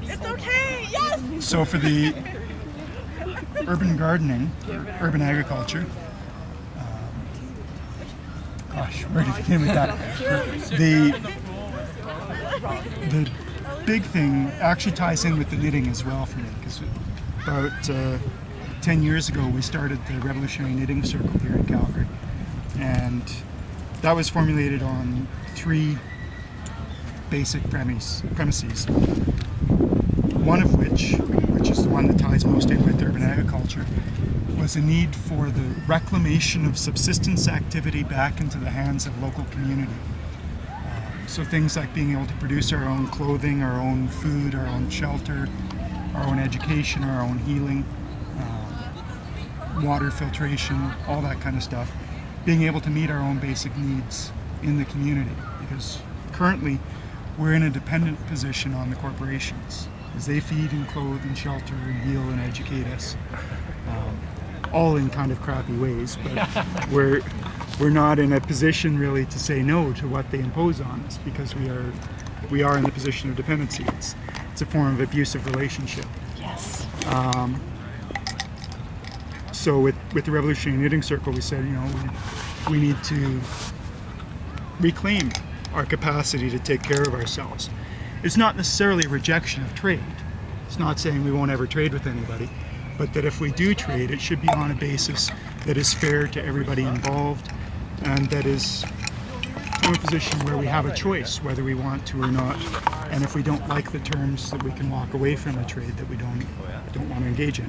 It's okay, yes! So for the urban gardening, urban agriculture, gosh, where did we begin with that? The big thing actually ties in with the knitting as well for me, because about 10 years ago we started the Revolutionary Knitting Circle here in Calgary, and that was formulated on 3 basic premises. One of which is the one that ties most in with urban agriculture, was a need for the reclamation of subsistence activity back into the hands of local community. So things like being able to produce our own clothing, our own food, our own shelter, our own education, our own healing, water filtration, all that kind of stuff. Being able to meet our own basic needs in the community, because currently we're in a dependent position on the corporations, as they feed and clothe and shelter and heal and educate us, all in kind of crappy ways, but we're not in a position really to say no to what they impose on us, because we are in the position of dependency. It's a form of abusive relationship. Yes. So with the Revolutionary Knitting Circle, we said, we need to reclaim our capacity to take care of ourselves. It's not necessarily a rejection of trade. It's not saying we won't ever trade with anybody, but that if we do trade, it should be on a basis that is fair to everybody involved, and that is from a position where we have a choice whether we want to or not, and if we don't like the terms, that we can walk away from a trade that we don't want to engage in.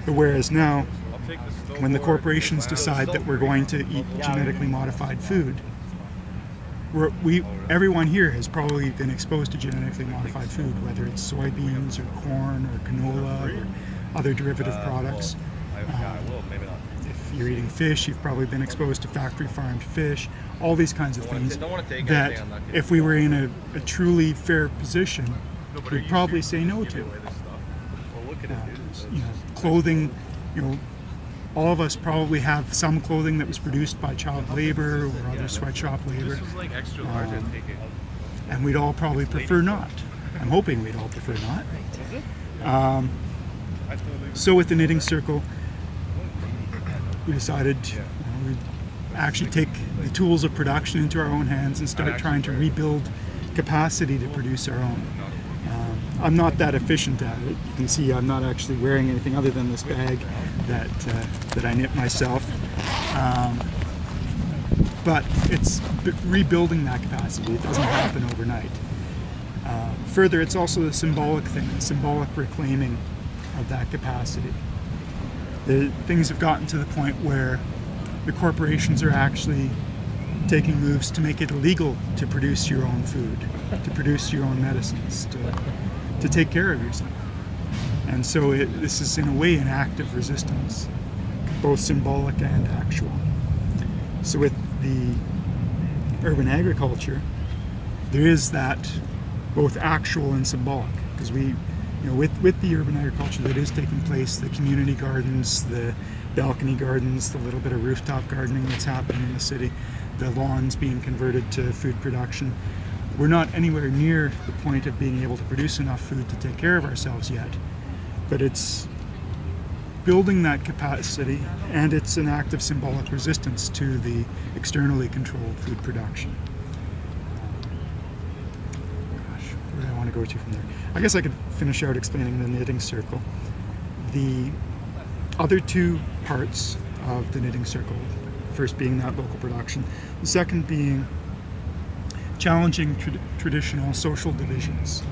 But whereas now, when the corporations decide that we're going to eat genetically modified food, everyone here has probably been exposed to genetically modified food, whether it's soybeans or corn or canola or other derivative products. If you're eating fish, you've probably been exposed to factory farmed fish, all these kinds of things that if we were in a truly fair position, we'd probably say no to. Clothing, all of us probably have some clothing that was produced by child labor or other sweatshop labor, and we'd all probably prefer not. I'm hoping we'd all prefer not. So with the Knitting Circle, we decided we'd actually take the tools of production into our own hands and start trying to rebuild capacity to produce our own. I'm not that efficient at it. You can see I'm not actually wearing anything other than this bag that I knit myself. But it's rebuilding that capacity. It doesn't happen overnight. Further, it's also the symbolic thing, the symbolic reclaiming of that capacity. Things have gotten to the point where the corporations are actually taking moves to make it illegal to produce your own food, to produce your own medicines, to take care of yourself. And so this is in a way an act of resistance, both symbolic and actual. So with the urban agriculture, there is that both actual and symbolic, because with the urban agriculture that is taking place, the community gardens, the balcony gardens, the little bit of rooftop gardening that's happening in the city, the lawns being converted to food production, we're not anywhere near the point of being able to produce enough food to take care of ourselves yet. But it's building that capacity, and it's an act of symbolic resistance to the externally controlled food production. Where do I want to go to from there? I guess I could finish out explaining the Knitting Circle. The other 2 parts of the Knitting Circle, first being that local production, the second being challenging traditional social divisions.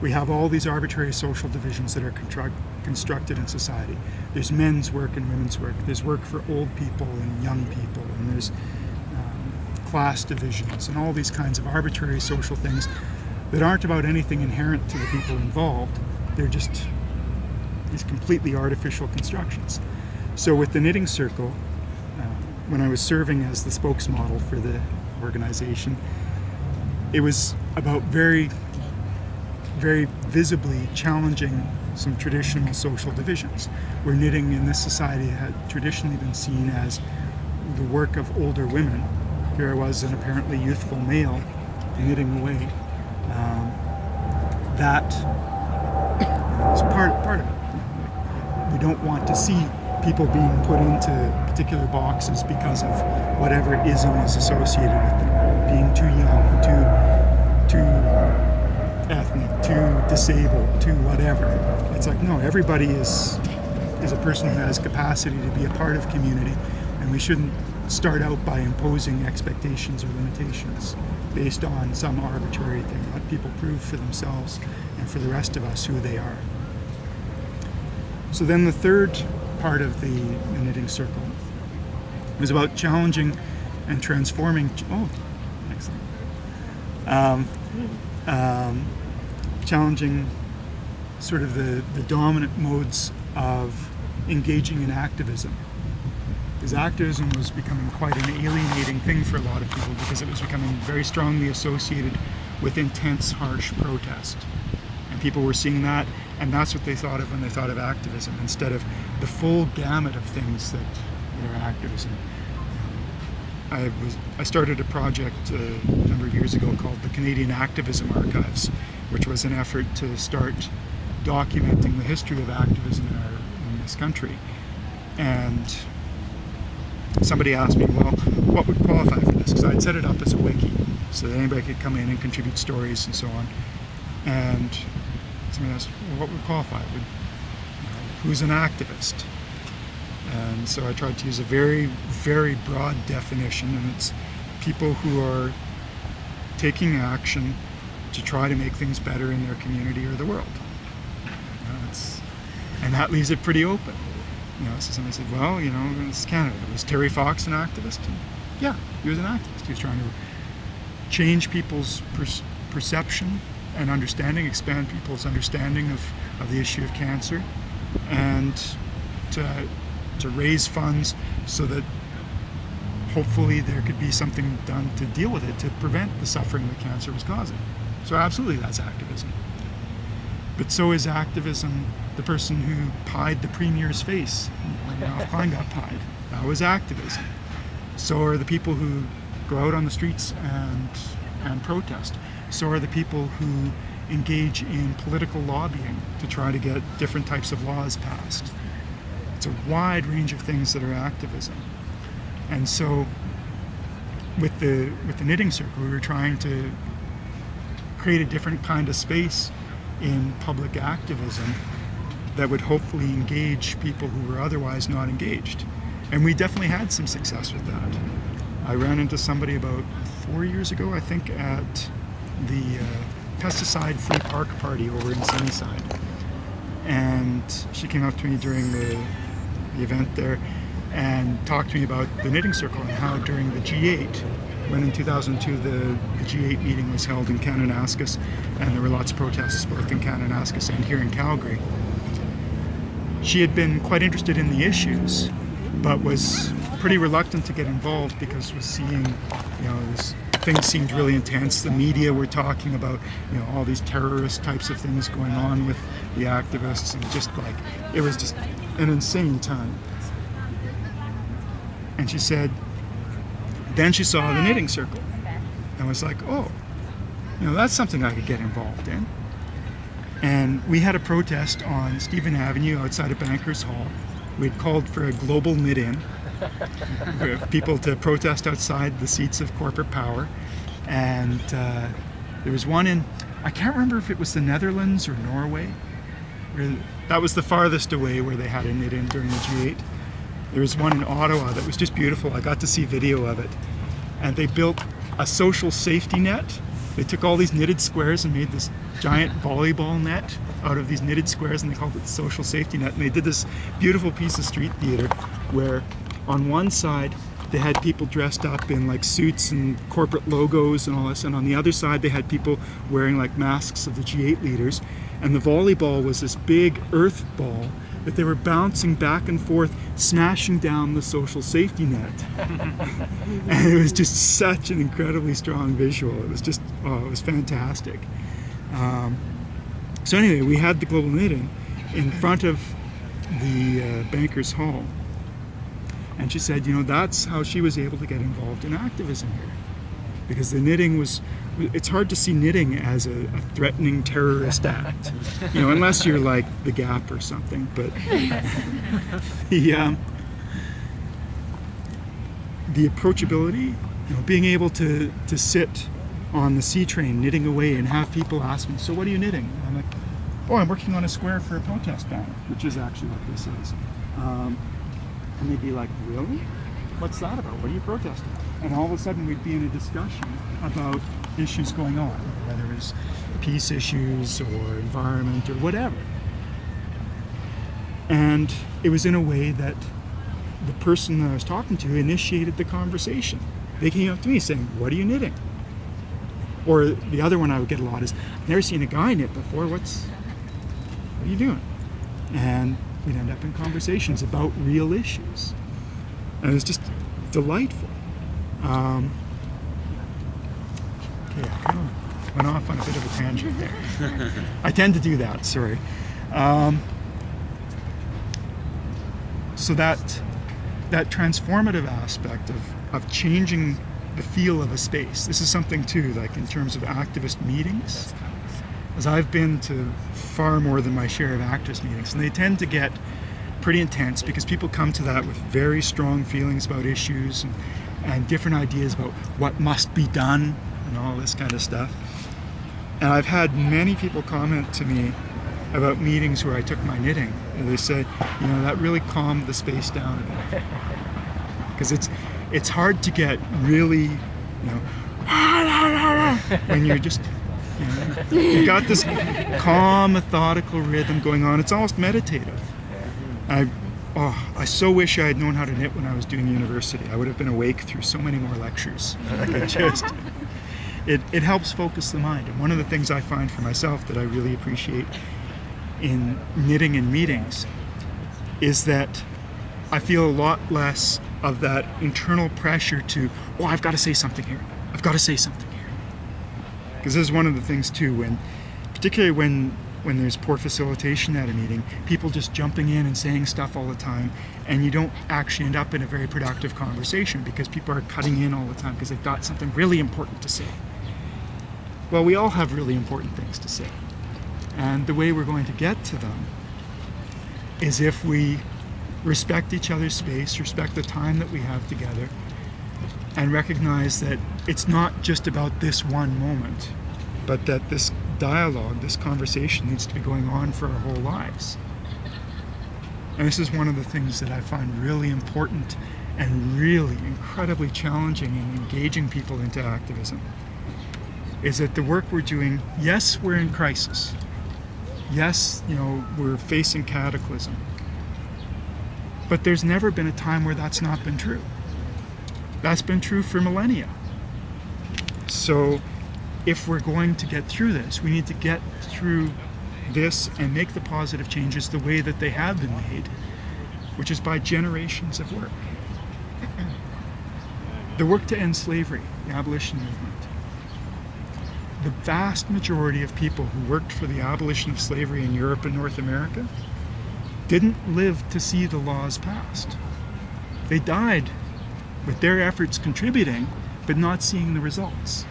We have all these arbitrary social divisions that are constructed in society. There's men's work and women's work. There's work for old people and young people, and there's class divisions and all these kinds of arbitrary social things that aren't about anything inherent to the people involved. They're just these completely artificial constructions. So with the Knitting Circle, when I was serving as the spokesmodel for the organization, it was about very, very visibly challenging some traditional social divisions, where knitting in this society had traditionally been seen as the work of older women. Here I was, an apparently youthful male, knitting away. that is part of it. We don't want to see people being put into particular boxes because of whatever ism is associated with them. Being too young, too ethnic, too disabled, too whatever. It's like, no, everybody is a person who has capacity to be a part of community, and we shouldn't start out by imposing expectations or limitations based on some arbitrary thing. Let people prove for themselves and for the rest of us who they are. So then the third part of the knitting circle was about challenging and transforming. Challenging sort of the dominant modes of engaging in activism. Because activism was becoming quite an alienating thing for a lot of people because it was becoming very strongly associated with intense, harsh protest. And people were seeing that, and that's what they thought of when they thought of activism, instead of the full gamut of things that are activism. I started a project a number of years ago called the Canadian Activism Archives, which was an effort to start documenting the history of activism in this country. And somebody asked me, well, what would qualify for this? Because I'd set it up as a wiki, so that anybody could come in and contribute stories and so on. And somebody asked, well, what would qualify? Who's an activist? And so I tried to use a very, very broad definition, and it's people who are taking action to try to make things better in their community or the world. And that leaves it pretty open. So somebody said, well, it's Canada. Was Terry Fox an activist? And yeah, he was an activist. He was trying to change people's perception and understanding, expand people's understanding of the issue of cancer, and to raise funds so that hopefully there could be something done to deal with it, to prevent the suffering that cancer was causing. So absolutely that's activism. But so is activism the person who pied the premier's face when Ralph Klein got pied. That was activism. So are the people who go out on the streets and protest. So are the people who engage in political lobbying to try to get different types of laws passed. It's a wide range of things that are activism. And so with the knitting circle, we were trying to create a different kind of space in public activism that would hopefully engage people who were otherwise not engaged. And we definitely had some success with that. I ran into somebody about 4 years ago, I think, at the pesticide-free park party over in Sunnyside. And she came up to me during the event there and talked to me about the knitting circle and how during the G8, when in 2002 the G8 meeting was held in Kananaskis, and there were lots of protests both in Kananaskis and here in Calgary, she had been quite interested in the issues, but was pretty reluctant to get involved because was seeing, things seemed really intense. The media were talking about, all these terrorist types of things going on with the activists, and it was just an insane time. And she said, then she saw the knitting circle and was like, oh, that's something I could get involved in. And we had a protest on Stephen Avenue outside of Bankers Hall. We'd called for a global knit-in, for people to protest outside the seats of corporate power. And there was one in, I can't remember if it was the Netherlands or Norway. That was the farthest away where they had a knit-in during the G8. There was one in Ottawa that was just beautiful. I got to see video of it. And they built a social safety net. They took all these knitted squares and made this giant volleyball net out of these knitted squares, and they called it the social safety net. And they did this beautiful piece of street theater where on one side they had people dressed up in suits and corporate logos and all this, and on the other side they had people wearing masks of the G8 leaders, and the volleyball was this big earth ball that they were bouncing back and forth, smashing down the social safety net. And it was just such an incredibly strong visual. It was just, it was fantastic. So anyway, we had the global knitting in front of the Bankers Hall. And she said, that's how she was able to get involved in activism here. Because the knitting was it's hard to see knitting as a threatening terrorist act, unless you're like the Gap or something. But the approachability, being able to sit on the C train knitting away and have people ask me, so what are you knitting? And I'm like, oh, I'm working on a square for a protest banner, which is actually what this is. And they'd be like, really? What's that about? What are you protesting? And all of a sudden we'd be in a discussion about issues going on, whether it's peace issues or environment or whatever. And it was in a way that the person that I was talking to initiated the conversation. They came up to me saying, what are you knitting? Or the other one I would get a lot is, I've never seen a guy knit before, what are you doing? And we'd end up in conversations about real issues. And it was just delightful. Okay, I kind of went off on a bit of a tangent there. I tend to do that, sorry. So that transformative aspect of changing the feel of a space. This is something too, like in terms of activist meetings, as I've been to far more than my share of activist meetings, and they tend to get pretty intense because people come to that with very strong feelings about issues and different ideas about what must be done and all this kind of stuff. And I've had many people comment to me about meetings where I took my knitting, and they said, that really calmed the space down a bit. Because it's hard to get really, when you're just, you got this calm, methodical rhythm going on. It's almost meditative. I so wish I had known how to knit when I was doing university. I would have been awake through so many more lectures. It helps focus the mind. And one of the things I find for myself that I really appreciate in knitting and meetings is that I feel a lot less of that internal pressure to, I've got to say something here. I've got to say something here. Because this is one of the things too, particularly when there's poor facilitation at a meeting, people just jumping in and saying stuff all the time, and you don't actually end up in a very productive conversation because people are cutting in all the time because they've got something really important to say. Well, we all have really important things to say. And the way we're going to get to them is if we respect each other's space, respect the time that we have together, and recognize that it's not just about this one moment, but that this dialogue, this conversation needs to be going on for our whole lives. And this is one of the things that I find really important and really incredibly challenging in engaging people into activism, is that the work we're doing, yes, we're in crisis. Yes, we're facing cataclysm. But there's never been a time where that's not been true. That's been true for millennia. So if we're going to get through this, we need to get through this and make the positive changes the way that they have been made, which is by generations of work. The work to end slavery, the abolition movement. The vast majority of people who worked for the abolition of slavery in Europe and North America didn't live to see the laws passed. They died with their efforts contributing, but not seeing the results.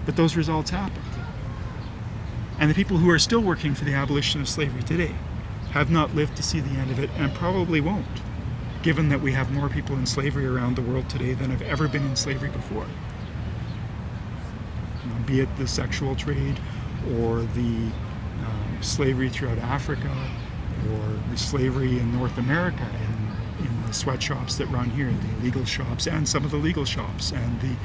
But those results happened. And the people who are still working for the abolition of slavery today have not lived to see the end of it, and probably won't, given that we have more people in slavery around the world today than have ever been in slavery before. Be it the sexual trade, or the slavery throughout Africa, or the slavery in North America, in the sweatshops that run here, the illegal shops, and some of the legal shops, and the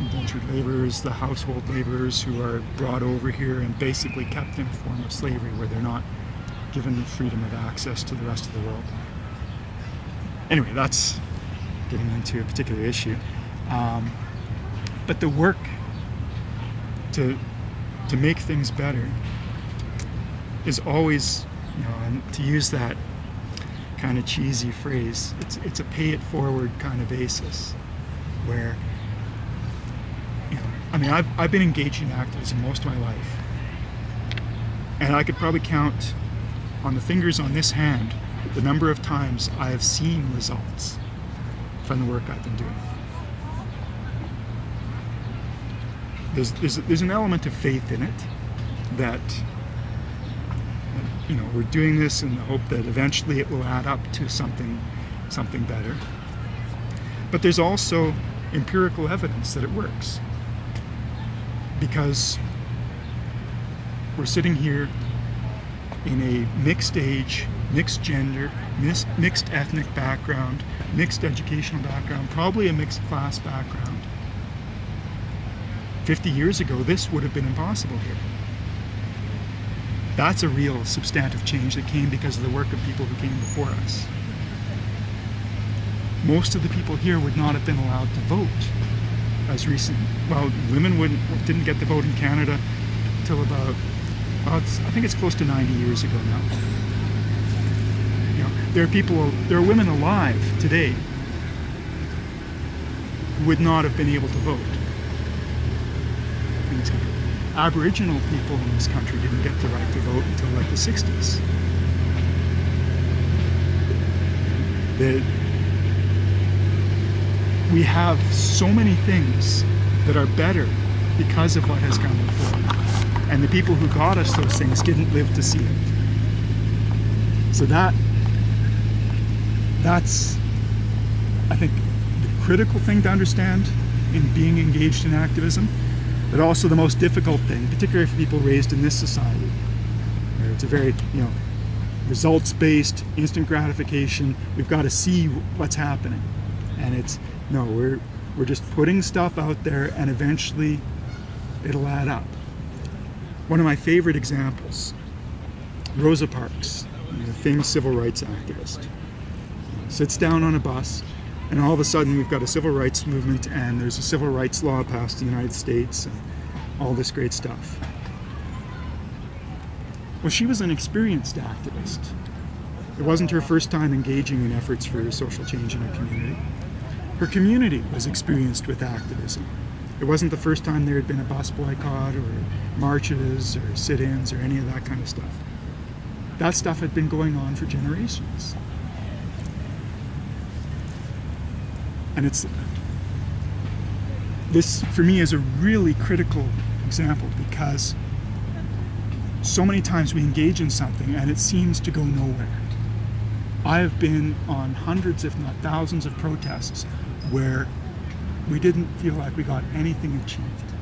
indentured laborers, the household laborers who are brought over here and basically kept in a form of slavery where they're not given the freedom of access to the rest of the world. Anyway, that's getting into a particular issue. But the work to make things better is always, and to use that kind of cheesy phrase, it's a pay it forward kind of basis, where I've been engaged in activism most of my life, and I could probably count on the fingers on this hand the number of times I have seen results from the work I've been doing. there's an element of faith in it that, you know, we're doing this in the hope that eventually it will add up to something better. But there's also empirical evidence that it works, because we're sitting here in a mixed age, mixed gender, mixed ethnic background, mixed educational background, probably a mixed class background. 50 years ago, this would have been impossible here. That's a real substantive change that came because of the work of people who came before us. Most of the people here would not have been allowed to vote as recent. Well, women didn't get the vote in Canada till about, I think it's close to 90 years ago now. You know, there are women alive today who would not have been able to vote. Aboriginal people in this country didn't get the right to vote until like the 60s. We have so many things that are better because of what has come before. And the people who got us those things didn't live to see it. So that's, I think, the critical thing to understand in being engaged in activism, but also the most difficult thing, particularly for people raised in this society, where it's a very, you know, results-based, instant gratification. We've got to see what's happening, and it's no, we're just putting stuff out there, and eventually it'll add up. One of my favorite examples, Rosa Parks, the famous civil rights activist, sits down on a bus, and all of a sudden we've got a civil rights movement, and there's a civil rights law passed in the United States, and all this great stuff. Well, she was an experienced activist. It wasn't her first time engaging in efforts for social change in her community. Her community was experienced with activism. It wasn't the first time there had been a bus boycott or marches or sit-ins or any of that kind of stuff. That stuff had been going on for generations. And this, for me, is a really critical example, because so many times we engage in something and it seems to go nowhere. I have been on hundreds, if not thousands, of protests where we didn't feel like we got anything achieved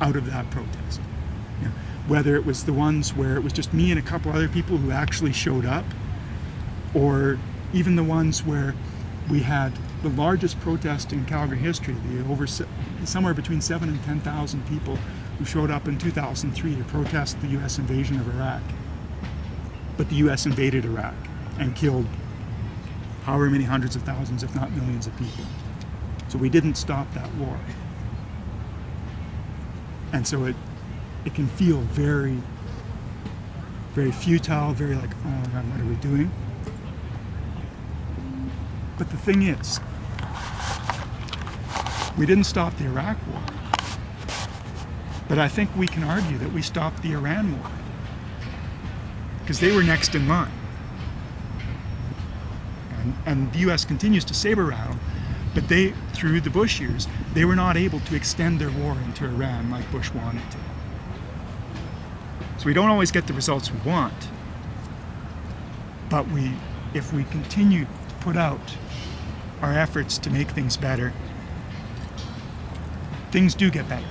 out of that protest. You know, whether it was the ones where it was just me and a couple other people who actually showed up, or even the ones where we had the largest protest in Calgary history, somewhere between 7,000 and 10,000 people who showed up in 2003 to protest the U.S. invasion of Iraq. But the U.S. invaded Iraq and killed however many hundreds of thousands, if not millions of people. So we didn't stop that war. And so it can feel very, very futile, very like, oh my God, what are we doing? But the thing is, we didn't stop the Iraq war. But I think we can argue that we stopped the Iran war, because they were next in line. And the US continues to saber rattle, but they, through the Bush years, they were not able to extend their war into Iran like Bush wanted to. So we don't always get the results we want, but if we continue to put out our efforts to make things better, things do get better.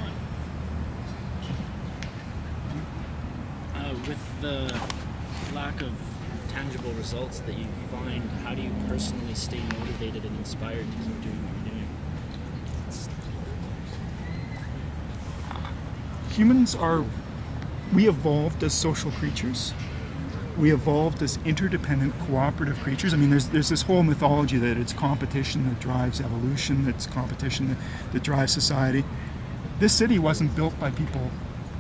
With the lack of tangible results that you find, how do you personally stay motivated and inspired to keep doing what you're doing? Humans we evolved as social creatures. We evolved as interdependent, cooperative creatures. I mean, there's this whole mythology that it's competition that drives evolution, that's competition that drives society. This city wasn't built by people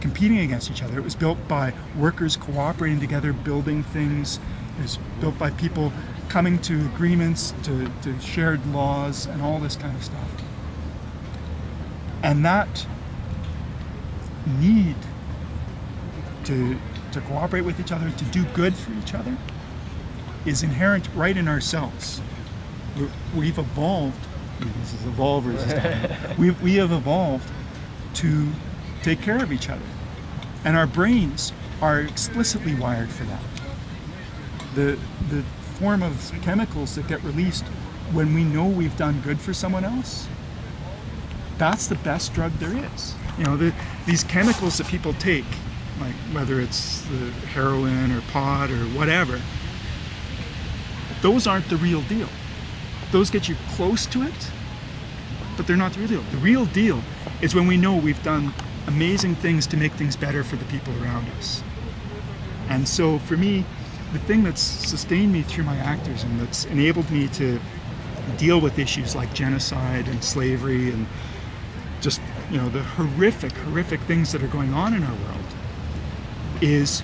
competing against each other. It was built by workers cooperating together, building things. It was built by people coming to agreements, to shared laws, and all this kind of stuff. And that need to cooperate with each other, to do good for each other, is inherent right in ourselves. We've evolved, this is evolvers, we have evolved to take care of each other. And our brains are explicitly wired for that. The form of chemicals that get released when we know we've done good for someone else, that's the best drug there is. You know, these chemicals that people take, like whether it's the heroin or pot or whatever, those aren't the real deal. Those get you close to it, but they're not the real deal. The real deal is when we know we've done amazing things to make things better for the people around us. And so for me, the thing that's sustained me through my activism, that's enabled me to deal with issues like genocide and slavery and just, you know, the horrific things that are going on in our world, is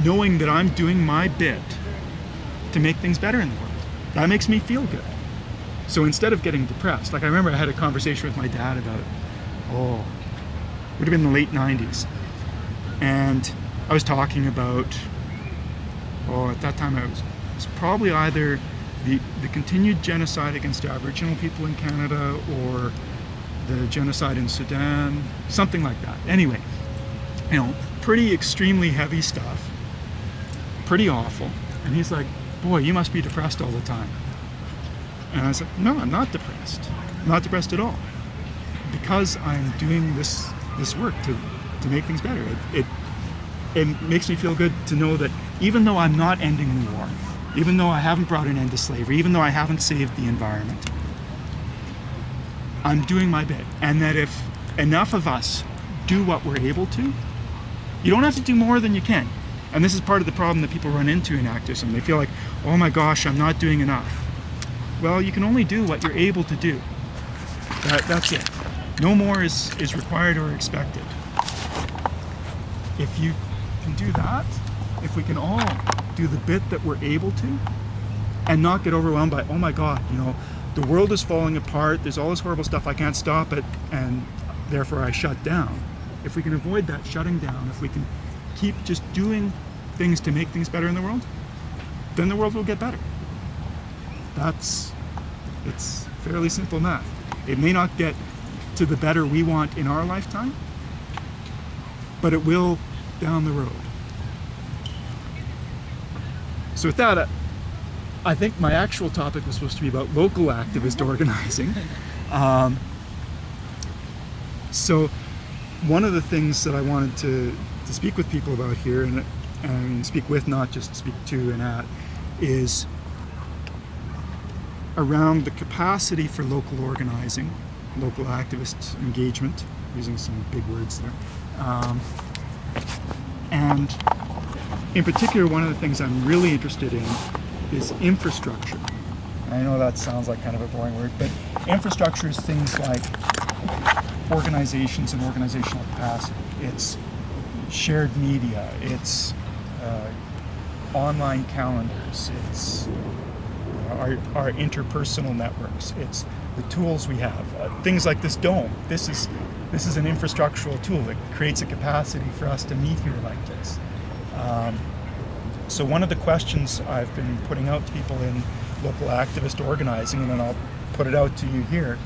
knowing that I'm doing my bit to make things better in the world. That makes me feel good. So instead of getting depressed, like I remember I had a conversation with my dad about, would have been the late 90s. And I was talking about, at that time it was probably either the continued genocide against Aboriginal people in Canada or the genocide in Sudan, something like that. Anyway, you know, pretty extremely heavy stuff, pretty awful. And he's like, boy, you must be depressed all the time. And I said, no, I'm not depressed. I'm not depressed at all. Because I'm doing this work to make things better. It makes me feel good to know that even though I'm not ending the war, even though I haven't brought an end to slavery, even though I haven't saved the environment, I'm doing my bit. And that if enough of us do what we're able to, you don't have to do more than you can. And this is part of the problem that people run into in activism. They feel like, oh my gosh, I'm not doing enough. Well, you can only do what you're able to do. That's it. No more is required or expected. If you can do that, if we can all do the bit that we're able to, and not get overwhelmed by, oh my God, you know, the world is falling apart, there's all this horrible stuff, I can't stop it, and therefore I shut down. If we can avoid that shutting down, if we can keep just doing things to make things better in the world, then the world will get better. It's fairly simple math. It may not get to the better we want in our lifetime, but it will down the road. So with that, I think my actual topic was supposed to be about local activist organizing. So one of the things that I wanted to speak with people about here, and speak with, not just speak to and at, is around the capacity for local organizing, local activist engagement, using some big words there. And in particular, one of the things I'm really interested in is infrastructure. I know that sounds like kind of a boring word, but infrastructure is things like organizations and organizational capacity. It's shared media, it's online calendars, it's our interpersonal networks, it's the tools we have. Things like this dome. This is an infrastructural tool that creates a capacity for us to meet here like this. So one of the questions I've been putting out to people in local activist organizing, and then I'll put it out to you here,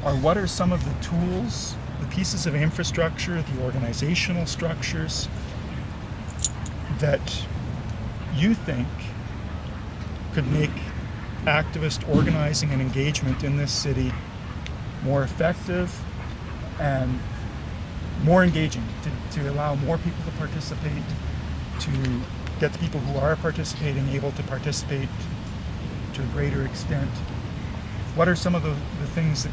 are what are some of the tools, the pieces of infrastructure, the organizational structures that you think could make activist organizing and engagement in this city more effective and more engaging, to allow more people to participate, to get the people who are participating able to participate to a greater extent. What are some of the things that,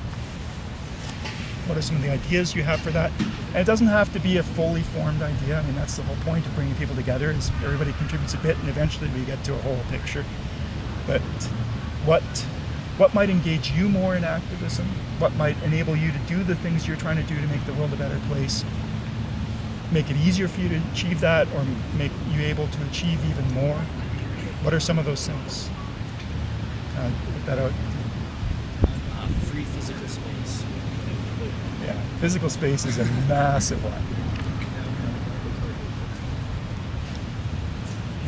what are some of the ideas you have for that? And it doesn't have to be a fully formed idea. I mean, that's the whole point of bringing people together, is everybody contributes a bit and eventually we get to a whole picture. But what might engage you more in activism? What might enable you to do the things you're trying to do to make the world a better place? Make it easier for you to achieve that, or make you able to achieve even more? What are some of those things? Put that out. Free physical space. Yeah, physical space is a massive one.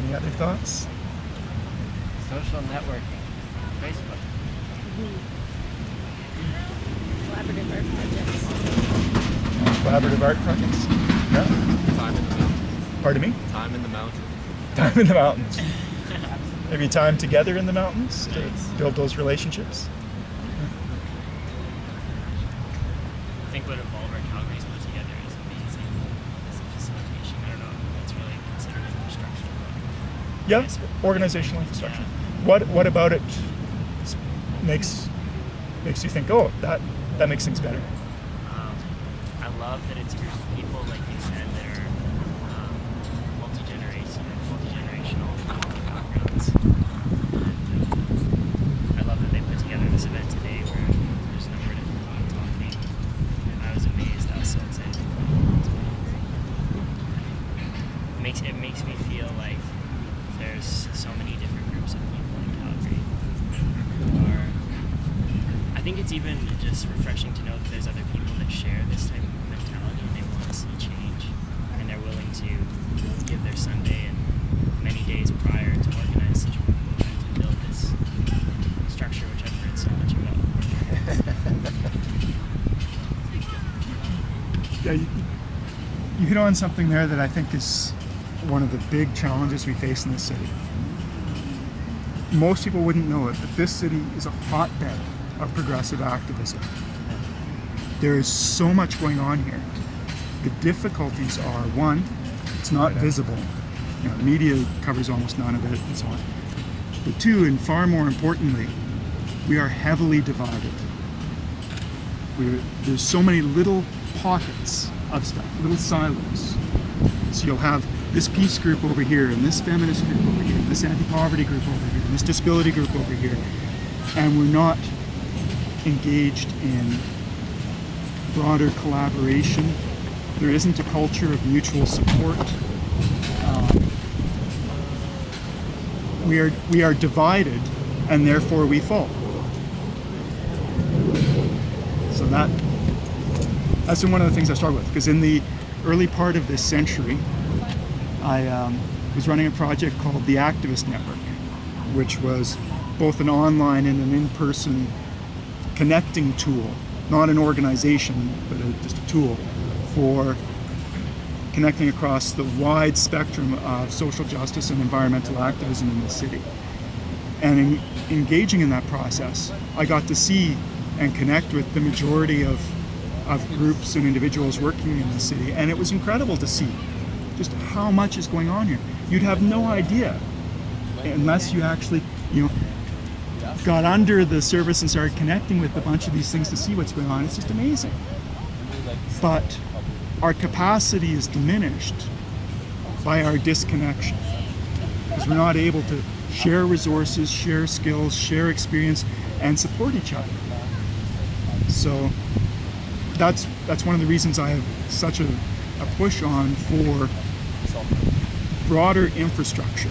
Any other thoughts? Social networking. Facebook. Collaborative art projects. collaborative art projects? No? Time in the mountains. Pardon me? Time in the mountains. Time in the mountains. Maybe time together in the mountains to build those relationships. I think what Evolver Calgary's put together is amazing as a facilitation. I don't know if that's really considered infrastructure. Yeah, organizational infrastructure. What about it makes you think, oh, that makes things better? I love that it's a group of people, like you said, that are multi-generational backgrounds. I love that they put together this event today where there's a number of different people talking, and I was amazed. I was so excited. It makes me feel like there's so many different groups of people in Calgary who are. I think it's even just refreshing to know that there's other people that share this type of mentality and they want to see change, and they're willing to give their Sunday and many days prior to organize such a wonderful event and build this structure, which I've heard so much about. Yeah, you hit on something there that I think is one of the big challenges we face in this city. Most people wouldn't know it, but this city is a hotbed of progressive activism. There is so much going on here. The difficulties are, one, it's not visible. You know, the media covers almost none of it and so on. But two, and far more importantly, we are heavily divided. There's so many little pockets of stuff, little silos. So you'll have this peace group over here, and this feminist group over here, and this anti-poverty group over here, and this disability group over here. And we're not engaged in broader collaboration. There isn't a culture of mutual support. We are divided, and therefore we fall. So that's been one of the things I struggle with, because in the early part of this century, I was running a project called the Activist Network, which was both an online and an in-person connecting tool, not an organization, but just a tool for connecting across the wide spectrum of social justice and environmental activism in the city. And in engaging in that process, I got to see and connect with the majority of groups and individuals working in the city, and it was incredible to see just how much is going on here. You'd have no idea unless you actually, got under the surface and started connecting with a bunch of these things to see what's going on. It's just amazing. But our capacity is diminished by our disconnection, because we're not able to share resources, share skills, share experience, and support each other. So that's one of the reasons I have such a push on for broader infrastructure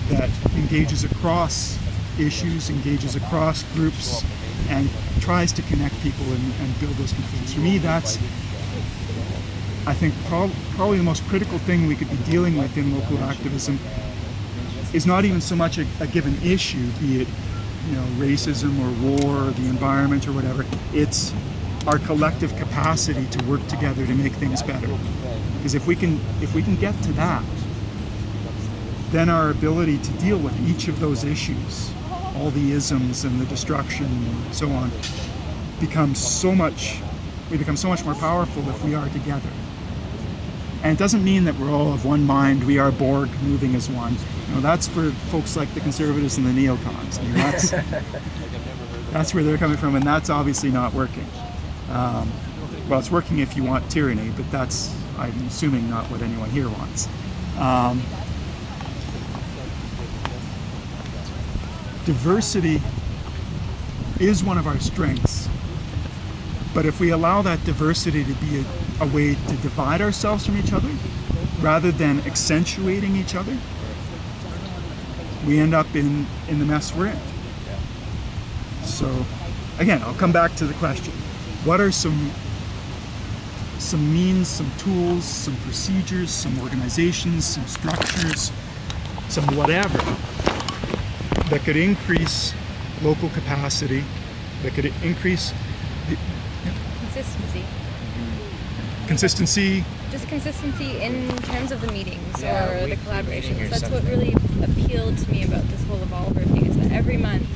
that engages across issues, engages across groups, and tries to connect people and build those connections. For me, that's, I think, probably the most critical thing we could be dealing with in local activism is not even so much a given issue, be it racism or war or the environment or whatever. It's our collective capacity to work together to make things better. Because if we can get to that, then our ability to deal with each of those issues, all the isms and the destruction and so on, we become so much more powerful if we are together. And it doesn't mean that we're all of one mind, we are Borg moving as one. That's for folks like the conservatives and the neocons. I mean, that's where they're coming from, and that's obviously not working. Well, it's working if you want tyranny, but that's, I'm assuming, not what anyone here wants. Diversity is one of our strengths, but if we allow that diversity to be a way to divide ourselves from each other, rather than accentuating each other, we end up in the mess we're in. So, again, I'll come back to the question. What are some means, some tools, some procedures, some organizations, some structures, some whatever that could increase local capacity, that could increase consistency. Consistency. Just consistency in terms of the meetings Yeah, or the weekly collaborations. meeting or That's what something. really appealed to me about this whole Evolver thing, is that every month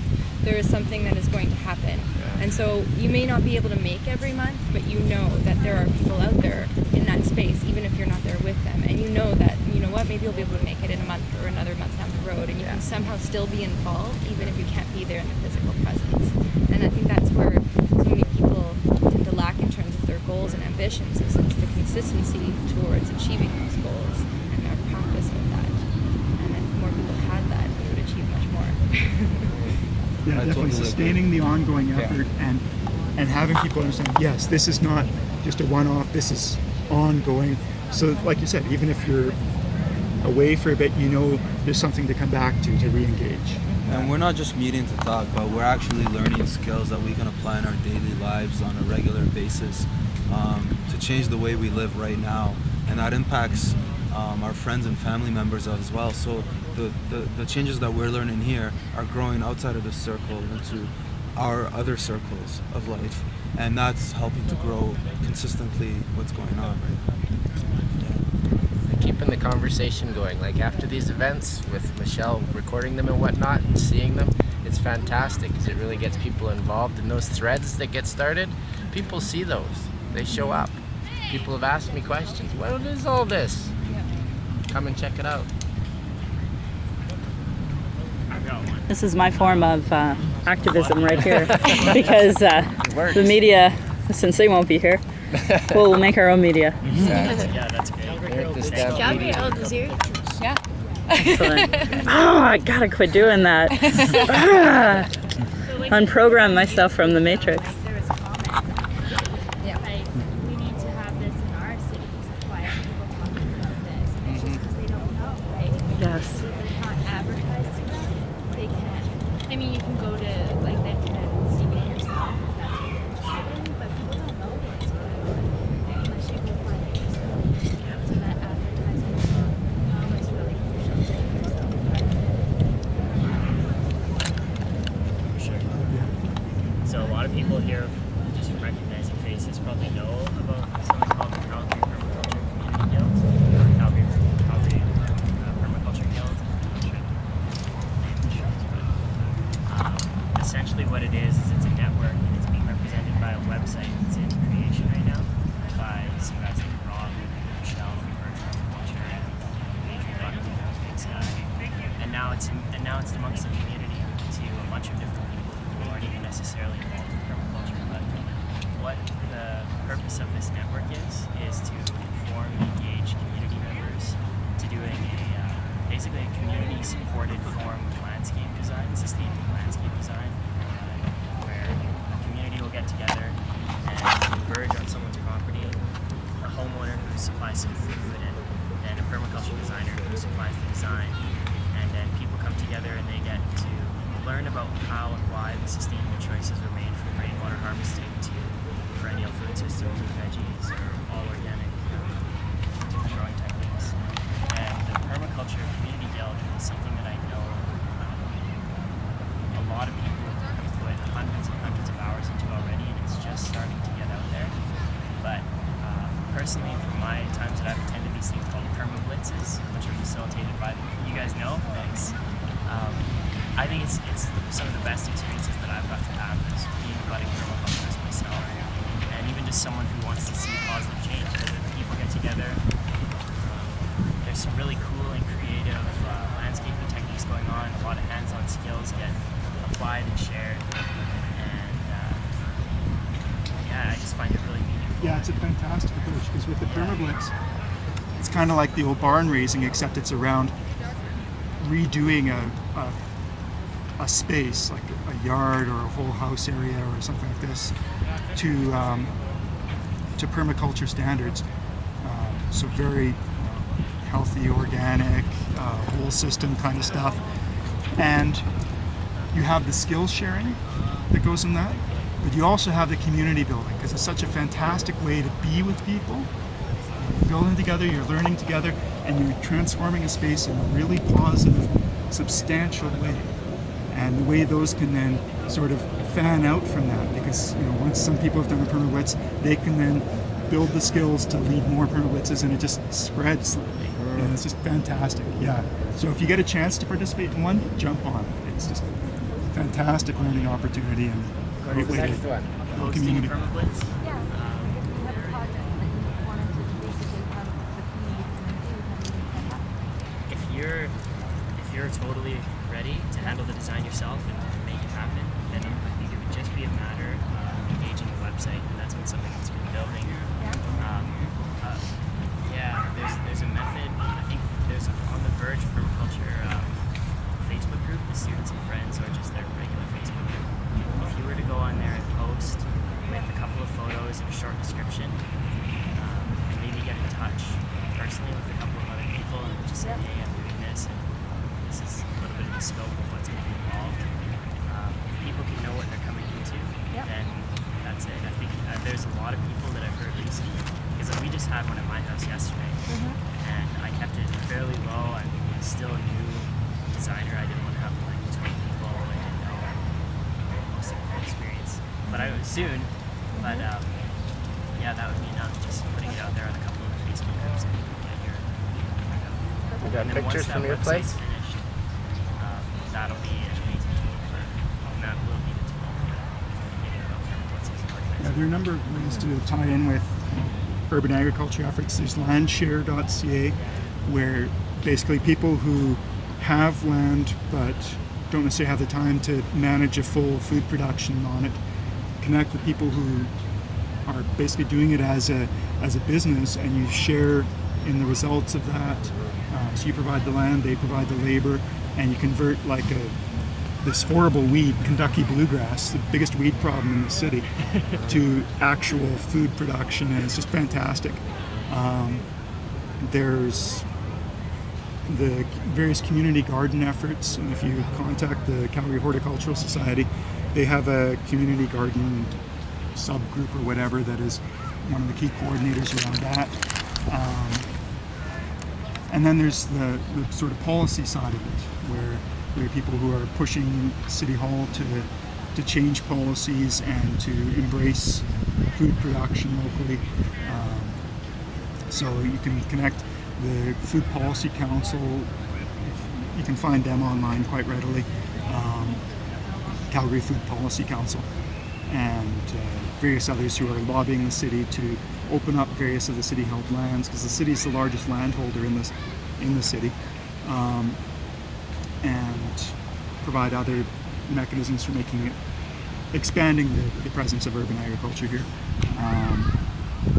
there is something that is going to happen. And so you may not be able to make every month, but you know that there are people out there in that space, even if you're not there with them. And you know that, you know what, maybe you'll be able to make it in a month or another month down the road, and you can somehow still be involved, even if you can't be there in the physical presence. And I think that's where so many people tend to lack in terms of their goals and ambitions, is it's the consistency towards achieving those goals and their practice of that. And if more people had that, they would achieve much more. Yeah, definitely sustaining the ongoing effort and having people understand, yes, this is not just a one-off, this is ongoing. So like you said, even if you're away for a bit, you know there's something to come back to re-engage. And we're not just meeting to talk, but we're actually learning skills that we can apply in our daily lives on a regular basis to change the way we live right now. And that impacts our friends and family members as well. So the changes that we're learning here are growing outside of this circle into our other circles of life. And that's helping to grow consistently what's going on, right? Keeping the conversation going. Like after these events with Michelle recording them and whatnot and seeing them, it's fantastic because it really gets people involved. And those threads that get started, people see those. They show up. People have asked me questions. What is all this? Come and check it out. I've got one. This is my form of activism right here, because the media, since they won't be here, we'll make our own media. Exactly. Yeah, that's great. Here at the staff Calgary meeting. Herald is here. Yeah. Excellent. Oh, I gotta quit doing that. Unprogram myself from the matrix. There was a comment. Yeah. Like, we need to have this in our cities. Why are people talking about this? And it's just because they don't know, right? Yes. It's not advertised to them. They can. I mean, you can go to like the internet and see it yourself if that's what you're interested in, but people don't know what's good unless you go find it yourself. So that advertisement is really crucial to get yourself For sure. So a lot of people here, just from recognizing faces, probably know about something called the Calgary Permaculture Community Guild, or Calgary Permaculture Guild. Essentially what it is it's a network, and it's being represented by a website that's in creation right now by some guys like Rob, Michelle, Permaculture, and Adrian Buck, Big Sky. And now it's amongst the community to a bunch of different people who aren't even necessarily involved in permaculture. But what the purpose of this network is to inform and engage community members to doing basically a community-supported form of landscape design, sustainable landscape design, where a community will get together and converge on someone's property, a homeowner who supplies some food, and then a permaculture designer who supplies the design. And then people come together and they get to learn about how and why the sustainable choices were made, from rainwater harvesting to perennial food systems or veggies or all organic different growing techniques. And the Permaculture Community Guild is something that I know a lot of people have put hundreds and hundreds of hours into already, and it's just starting to get out there. But personally, from my times that I've attended these things called Perma Blitzes, which are facilitated by you guys know, thanks. I think it's some of the best experiences that I've got to have as being a budding permaculturist myself, and even just someone who wants to see positive change. Because if people get together, there's some really cool and creative landscaping techniques going on. A lot of hands-on skills get applied and shared, and I just find it really meaningful. Yeah, it's a fantastic approach, because with the permablitz, it's kind of like the old barn raising, except it's around redoing a space, like a yard or a whole house area or something like this, to permaculture standards. So very healthy, organic, whole system kind of stuff. And you have the skills sharing that goes in that, but you also have the community building, because it's such a fantastic way to be with people. You're building together, you're learning together, and you're transforming a space in a really positive, substantial way. And the way those can then sort of fan out from that, because once some people have done a permablitz, they can then build the skills to lead more permablitzes, and it just spreads slowly. And it's just fantastic. Yeah. So if you get a chance to participate in one, jump on it. It's just a fantastic learning opportunity and great way to Next one. build Hosting community. permablitz. Yeah. If you have a project that you wanted to basically have the community come and do, If you're totally ready to handle the design yourself and make it happen, then I think it would just be a matter of engaging the website, and that's been something that's been building. Yeah, there's a method. I think there's on the Verge permaculture Facebook group, the students and friends, or just their regular Facebook group. If you were to go on there and post with a couple of photos and a short description, and maybe get in touch personally with a couple of other people and just say, hey, I'm doing this, and this is a little bit of the scope of what's going to be involved. If people can know what they're coming into, then that's it. I think there's a lot of people that I've heard recently, because we just had one at my house yesterday, and I kept it fairly low. I'm still a new designer. I didn't want to have like 20 people. I didn't know most of the experience, but I would soon. But yeah, that would be enough. Just putting it out there on a couple of the Facebook groups and get your. You got And then pictures once from that your website's place? finished, that'll be an amazing tool for, and that will be the tool for getting about permablitzes and organizing. Yeah, there are a number of ways to tie in with urban agriculture efforts. There's landshare.ca, where basically people who have land but don't necessarily have the time to manage a full food production on it connect with people who are basically doing it as a business, and you share in the results of that. So you provide the land, they provide the labor, and you convert like this horrible weed, Kentucky bluegrass, the biggest weed problem in the city, to actual food production, and it's just fantastic. There's the various community garden efforts, and if you contact the Calgary Horticultural Society, they have a community garden subgroup or whatever that is one of the key coordinators around that. And then there's the sort of policy side of it, where there are people who are pushing City Hall to change policies and to embrace food production locally. So you can connect the Food Policy Council, you can find them online quite readily, Calgary Food Policy Council, and various others who are lobbying the city to open up various of the city-held lands, because the city is the largest landholder in the city, and provide other mechanisms for expanding the presence of urban agriculture here.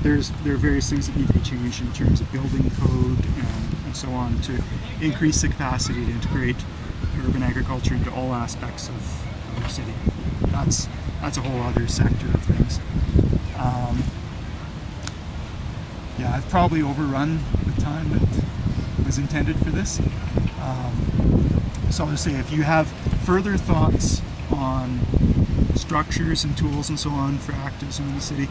There are various things that need to be changed in terms of building code and so on to increase the capacity to integrate urban agriculture into all aspects of the city. That's a whole other sector of things. Yeah, I've probably overrun the time that was intended for this. So I'll just say, if you have further thoughts on structures and tools and so on for activism in the city,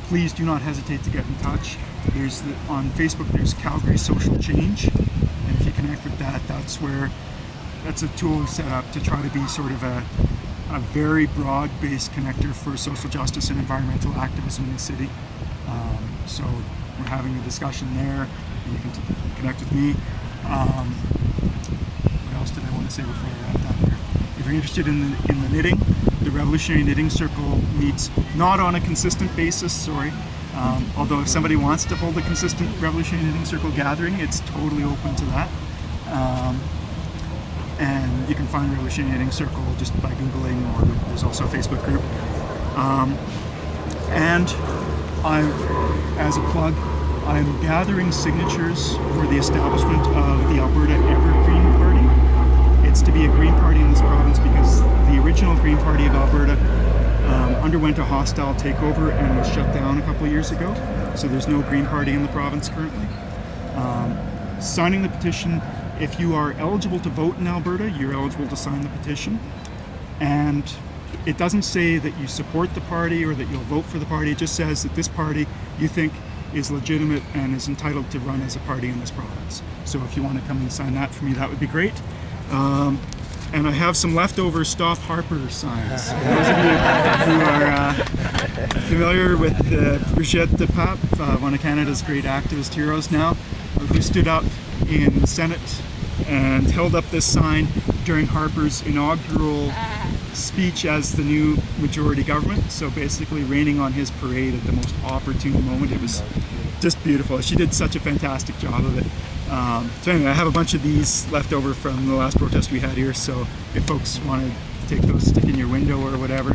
please do not hesitate to get in touch. On Facebook there's Calgary Social Change, and if you connect with that, that's a tool set up to try to be sort of a very broad-based connector for social justice and environmental activism in the city. So we're having a discussion there, and you can connect with me. What else did I want to say before I wrap up here? If you're interested in the knitting, the Revolutionary Knitting Circle meets not on a consistent basis, although if somebody wants to hold a consistent Revolutionary Knitting Circle gathering, it's totally open to that. And you can find Revolutionary Knitting Circle just by Googling, or there's also a Facebook group. And as a plug, I'm gathering signatures for the establishment of the Alberta Evergreen Party. It's to be a Green Party in this province because the original Green Party of Alberta underwent a hostile takeover and was shut down a couple of years ago. So there's no Green Party in the province currently. Signing the petition, if you are eligible to vote in Alberta, you're eligible to sign the petition. And it doesn't say that you support the party or that you'll vote for the party. It just says that this party you think is legitimate and is entitled to run as a party in this province. So if you want to come and sign that for me, that would be great. And I have some leftover Stop Harper signs. For those of you who are familiar with Brigitte de Pape, one of Canada's great activist heroes now, who stood up in the Senate and held up this sign during Harper's inaugural speech as the new majority government. So basically raining on his parade at the most opportune moment. It was just beautiful. She did such a fantastic job of it. So anyway, I have a bunch of these left over from the last protest we had here, so if folks want to take those, stick in your window or whatever,